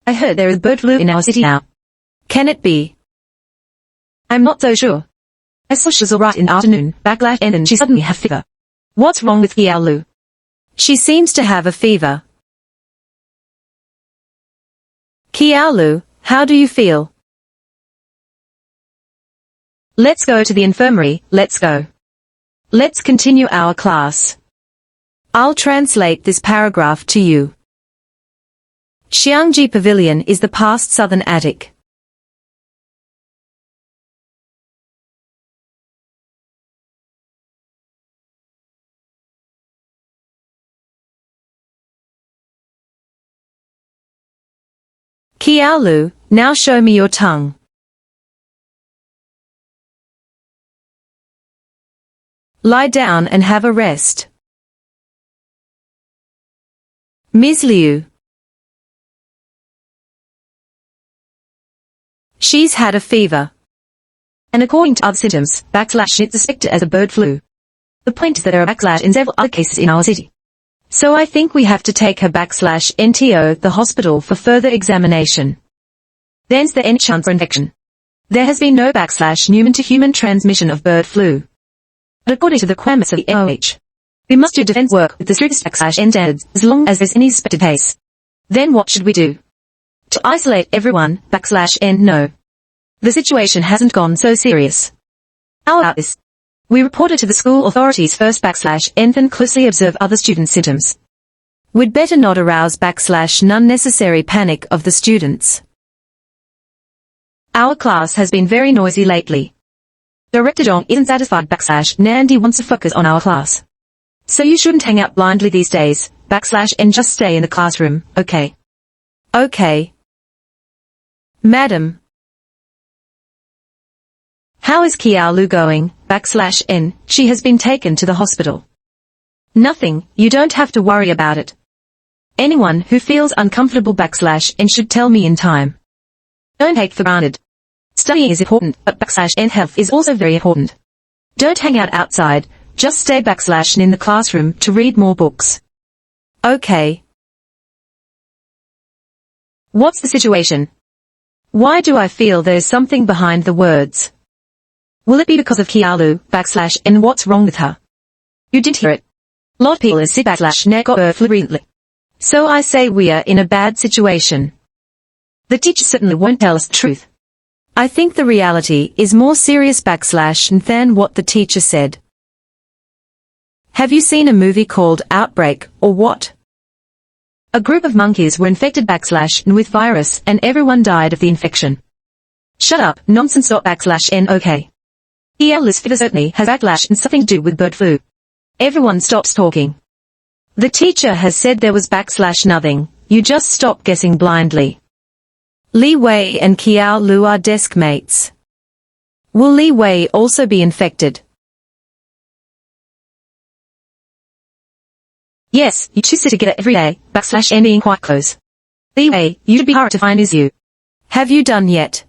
I heard there is bird flu in our city now. Can it be? I'm not so sure. I saw she was alright in the afternoon, and then she suddenly have fever. What's wrong with Xiao Lu? She seems to have a fever. Xiao Lu, how do you feel? Let's go to the infirmary, let's go. Let's continue our class. I'll translate this paragraph to you. Xiangji Pavilion is the past southern attic. Xiao Lu, now show me your tongue. Lie down and have a rest. Ms. Liu. She's had a fever. And according to other symptoms, it's suspected as a bird flu. The point is that there are in several other cases in our city. So I think we have to take her into the hospital for further examination. Then's there any chance for infection? There has been no human-to-human transmission of bird flu. But according to the requirements of the MOH, we must do defense work with the strictest standards as long as there's any suspected case. Then what should we do? To isolate everyone, no. The situation hasn't gone so serious. How about this? We reported to the school authorities first then closely observe other students' symptoms. We'd better not arouse unnecessary panic of the students. Our class has been very noisy lately. Director Zhong isn't satisfied and he wants to focus on our class. So you shouldn't hang out blindly these days, and just stay in the classroom, okay? Okay. Madam. How is Xiao Lu going, N? She has been taken to the hospital. Nothing, you don't have to worry about it. Anyone who feels uncomfortable N should tell me in time. Don't take for granted. Studying is important, but N health is also very important. Don't hang out outside, just stay in the classroom to read more books. Okay. What's the situation? Why do I feel there's something behind the words? Will it be because of Xiao Lu, N? What's wrong with her? You didn't hear it. Lot of people is sick got bird flu recently. So I say we are in a bad situation. The teacher certainly won't tell us the truth. I think the reality is more serious than what the teacher said. Have you seen a movie called Outbreak, or what? A group of monkeys were infected with virus and everyone died of the infection. Shut up, nonsense. N. Okay. Xiao fever certainly has and something to do with bird flu. Everyone stops talking. The teacher has said there was nothing, you just stop guessing blindly. Li Wei and Xiao Lu are desk mates. Will Li Wei also be infected? Yes, you two sit together every day, N being quite close. Li Wei, you should be hard to find is you. Have you done yet?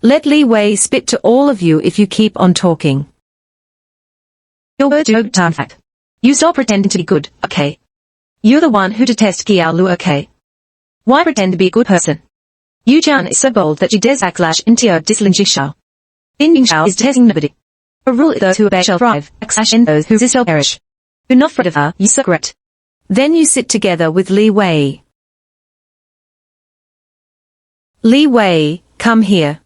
Let Li Wei spit to all of you if you keep on talking. Your word to time fact. You stop pretending to be good, okay? You're the one who detests Xiao Lu, okay? Why pretend to be a good person? Yu Jian is so bold that she dares into disling Xiao. Din Xiao is detesting nobody. A rule is those who obey shall thrive, and those who resist shall perish. You're not afraid of her, you so correct. Then you sit together with Li Wei. Li Wei, come here.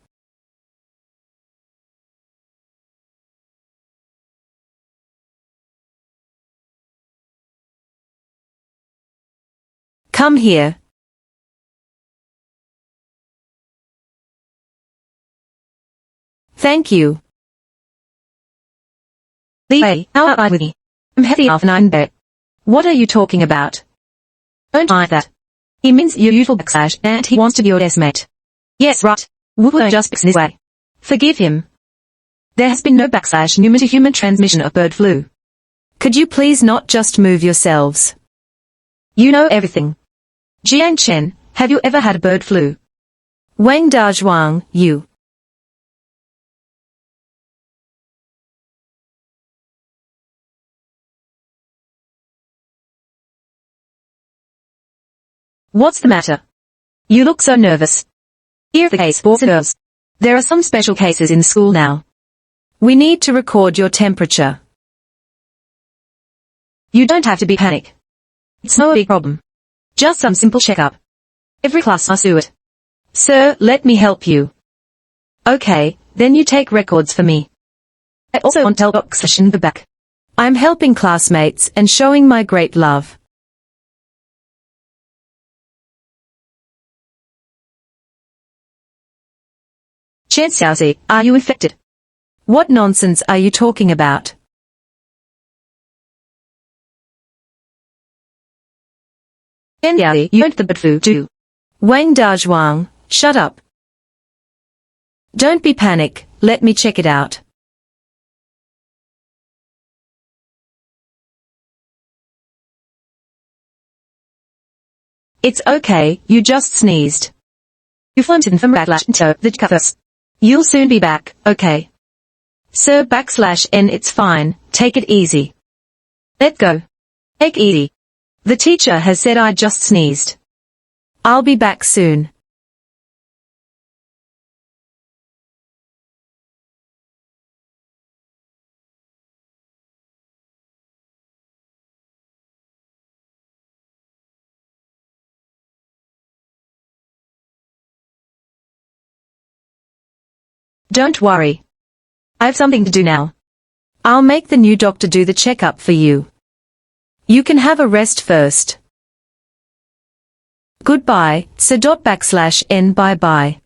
Come here. Thank you. Li Wei, how about with me? I'm heavy enough and I'm bear. What are you talking about? Don't mind that. He means your usual and he wants to be your desk mate. Yes, right. Wu just picks in his way. Forgive him. There has been no human-to-human transmission of bird flu. Could you please not just move yourselves? You know everything. Jiang Chen, have you ever had a bird flu? Wang Dazhuang, you. What's the matter? You look so nervous. Here the case, boys and girls. There are some special cases in school now. We need to record your temperature. You don't have to be panic. It's no big problem. Just some simple checkup. Every class must do it. Sir, let me help you. Okay, then you take records for me. I also want to tell /in the back. I'm helping classmates and showing my great love. Xiao Xi, are you infected? What nonsense are you talking about? Xiao Xi, you don't the bird flu, do you? Wang Dazhuang, shut up. Don't be panic, let me check it out. It's okay, you just sneezed. You flumped from /n the cuffs. You'll soon be back, okay? Sir /n it's fine, take it easy. Let go. Take easy. The teacher has said I just sneezed. I'll be back soon. Don't worry. I have something to do now. I'll make the new doctor do the checkup for you. You can have a rest first. Goodbye, Sir /n bye-bye.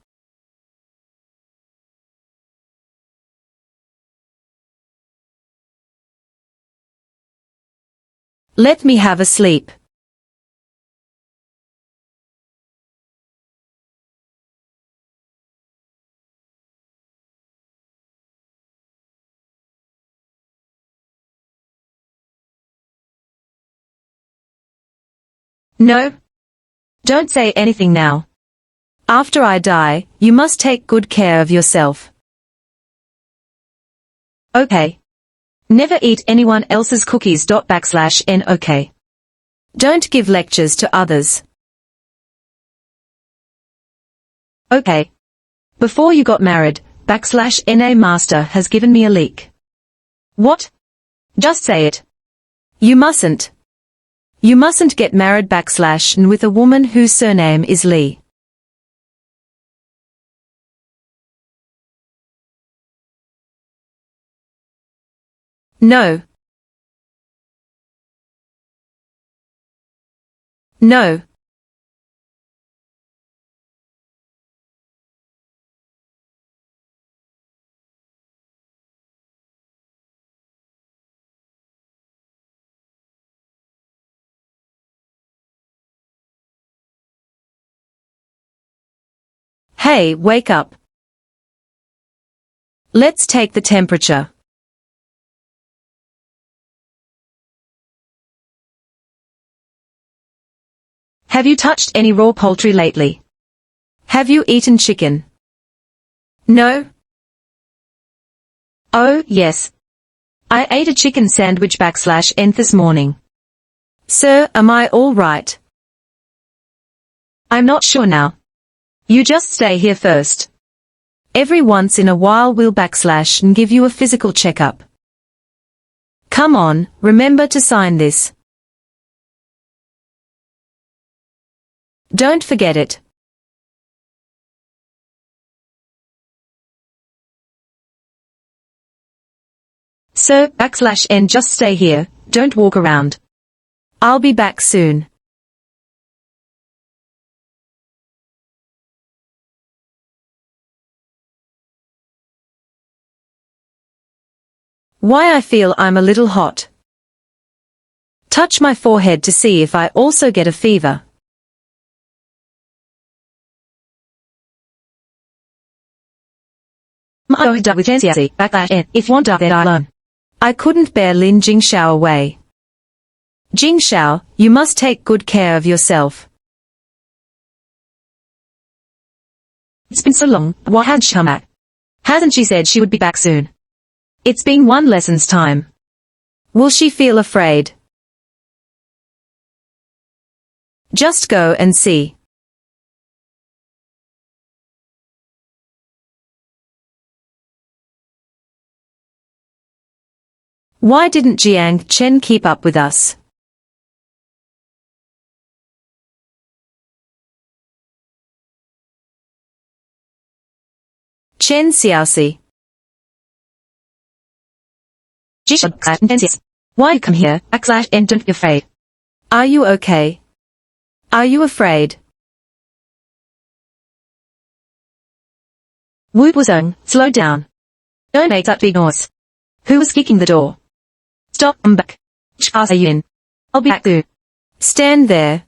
Let me have a sleep. No. Don't say anything now. After I die, you must take good care of yourself. Okay. Never eat anyone else's cookies /n okay. Don't give lectures to others. Okay. Before you got married, /na master has given me a leak. What? Just say it. You mustn't. You mustn't get married /n with a woman whose surname is Li. No. No. Hey, wake up. Let's take the temperature. Have you touched any raw poultry lately? Have you eaten chicken? No. Oh, yes. I ate a chicken sandwich /n this morning. Sir, am I all right? I'm not sure now. You just stay here first. Every once in a while we'll /n give you a physical checkup. Come on, remember to sign this. Don't forget it. Sir /n just stay here, don't walk around. I'll be back soon. Why I feel I'm a little hot. Touch my forehead to see if I also get a fever. with Xiao Xi, /n, if you want then I alone. I couldn't bear Lin Jingxiao away. Jingxiao, you must take good care of yourself. It's been so long, why hasn't she come back? Hasn't she said she would be back soon? It's been one lesson's time. Will she feel afraid? Just go and see. Why didn't Jiang Chen keep up with us? Chen Xiao Xi. Why you come here, /n don't be afraid. Are you okay? Are you afraid? Wu Buzong, slow down. Don't make that big noise. Who was kicking the door? Stop, come back. Which class are you in? I'll be back soon. Stand there.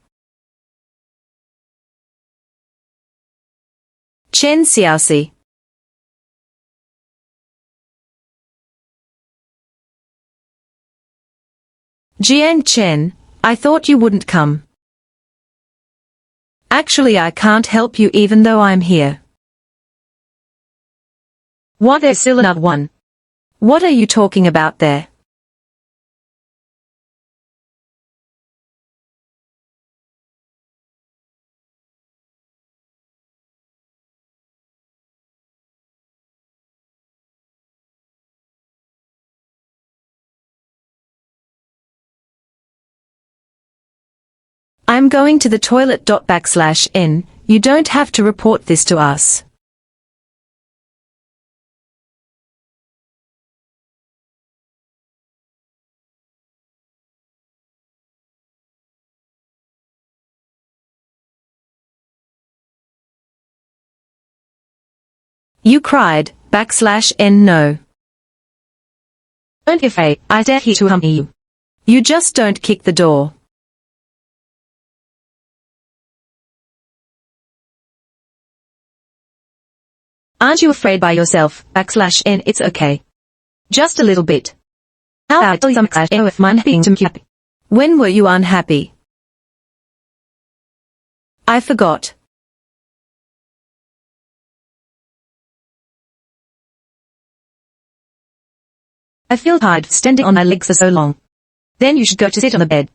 Chen Xiao Xi. Jiang Chen, I thought you wouldn't come. Actually, I can't help you even though I'm here. Why, there's still another one. What are you talking about there? I'm going to the toilet. /n. You don't have to report this to us. You cried, /n no. Don't be afraid, I dare here to harm you. You just don't kick the door. Aren't you afraid by yourself, /n it's okay. Just a little bit. How about I tell you some if mine being to me happy? When were you unhappy? I forgot. I feel tired standing on my legs for so long. Then you should go to sit on the bed.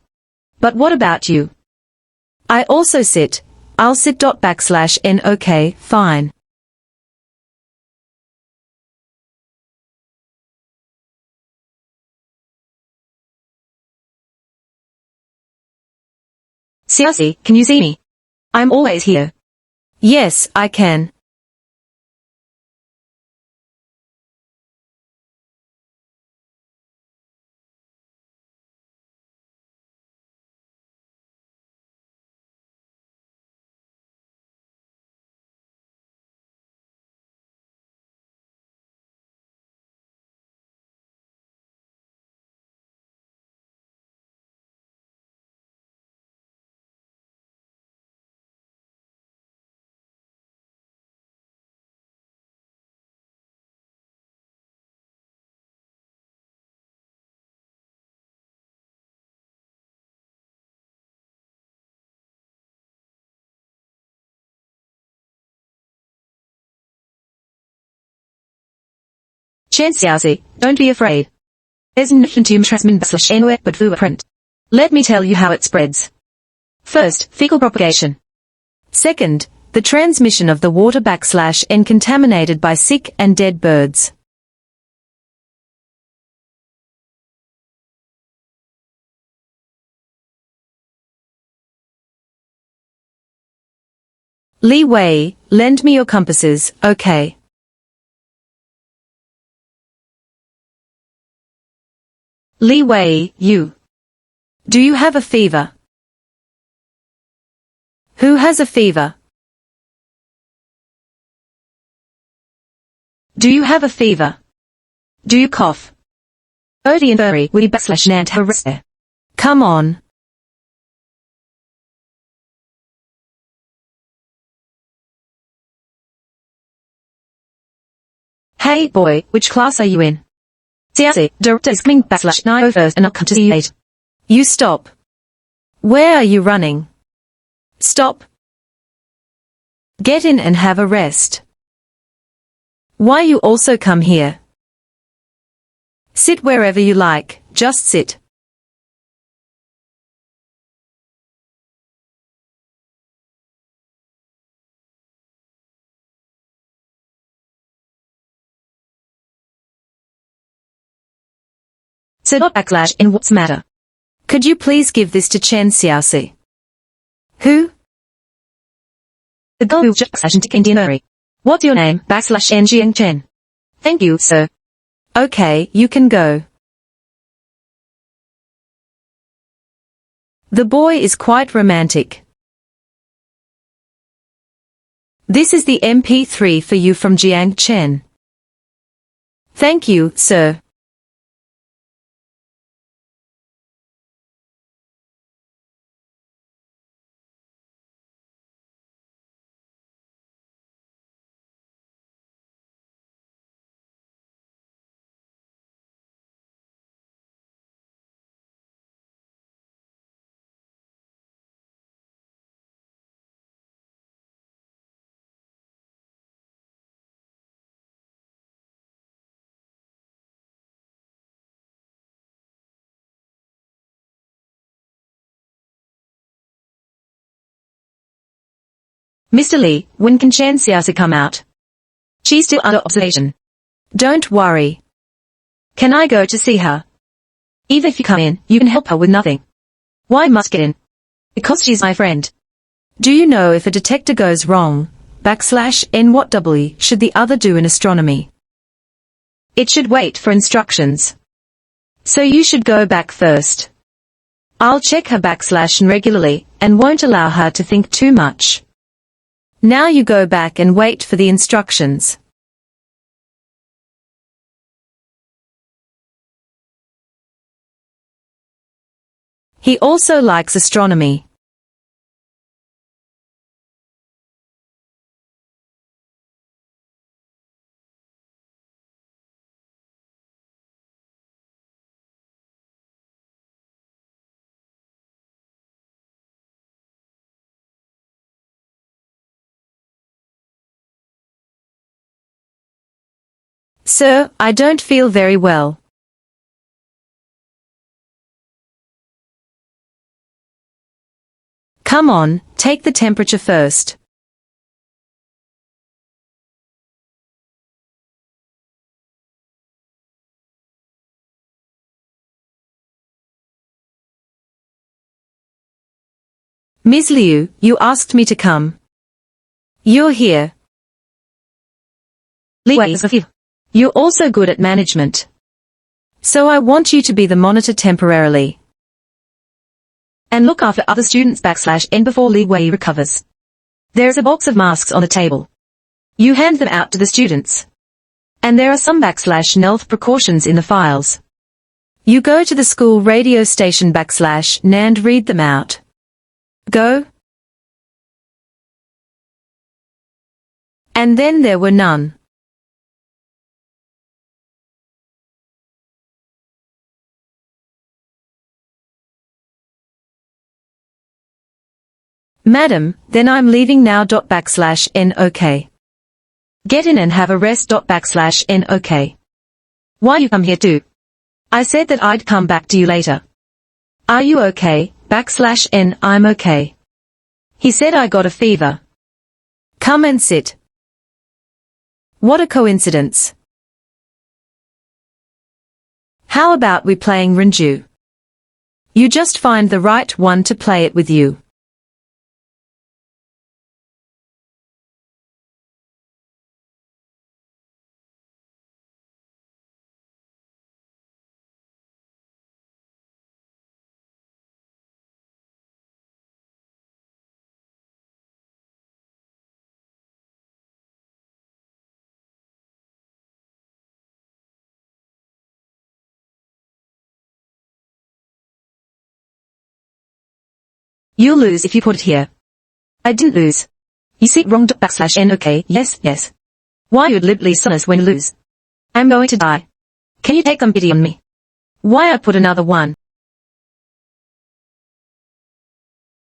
But what about you? I also sit. I'll sit. /n okay, fine. Xiao Xi, can you see me? I'm always here. Yes, I can. Chen Xiao Xi, don't be afraid. There's nothing to transmit anywhere but through a print. Let me tell you how it spreads. First, fecal propagation. Second, the transmission of the water /n contaminated by sick and dead birds. Li Wei, lend me your compasses, okay? Li Wei, you. Do you have a fever? Who has a fever? Do you have a fever? Do you cough? Odie and Bury, we /nant harass there. Come on. Hey boy, which class are you in? Xiao Xi, director is coming /9 first and I'll come to see you later. You stop. Where are you running? Stop. Get in and have a rest. Why you also come here? Sit wherever you like, just sit. So dot backslash n what's matter? Could you please give this to Chen Xiao Xi? Who? The girl who backslash and Indian. What's your name? Backslash n Jiang Chen. Thank you, sir. Okay, you can go. The boy is quite romantic. This is the MP3 for you from Jiang Chen. Thank you, sir. Mr. Lee, when can Chen Xiao Xi come out? She's still under observation. Don't worry. Can I go to see her? Even if you come in, you can help her with nothing. Why must get in? Because she's my friend. Do you know if a detector goes wrong, backslash n what w should the other do in astronomy? It should wait for instructions. So you should go back first. I'll check her backslash n regularly, and won't allow her to think too much. Now you go back and wait for the instructions. He also likes astronomy. Sir, I don't feel very well. Come on, take the temperature first. Ms. Liu, you asked me to come. You're here. Li Wei is with you. You're also good at management. So I want you to be the monitor temporarily. And look after other students backslash n before Li Wei recovers. There's a box of masks on the table. You hand them out to the students. And there are some backslash n health precautions in the files. You go to the school radio station backslash n and read them out. Go. And then there were none. Madam, then I'm leaving now. Backslash n okay. Get in and have a rest. Backslash n okay. Why you come here too? I said that I'd come back to you later. Are you okay? Backslash n I'm okay. He said I got a fever. Come and sit. What a coincidence. How about we playing Rinju? You just find the right one to play it with you. You'll lose if you put it here. I didn't lose. You see wrong. Backslash n okay. Yes, yes. Why you'd libly son us when you lose? I'm going to die. Can you take some pity on me? Why I put another one?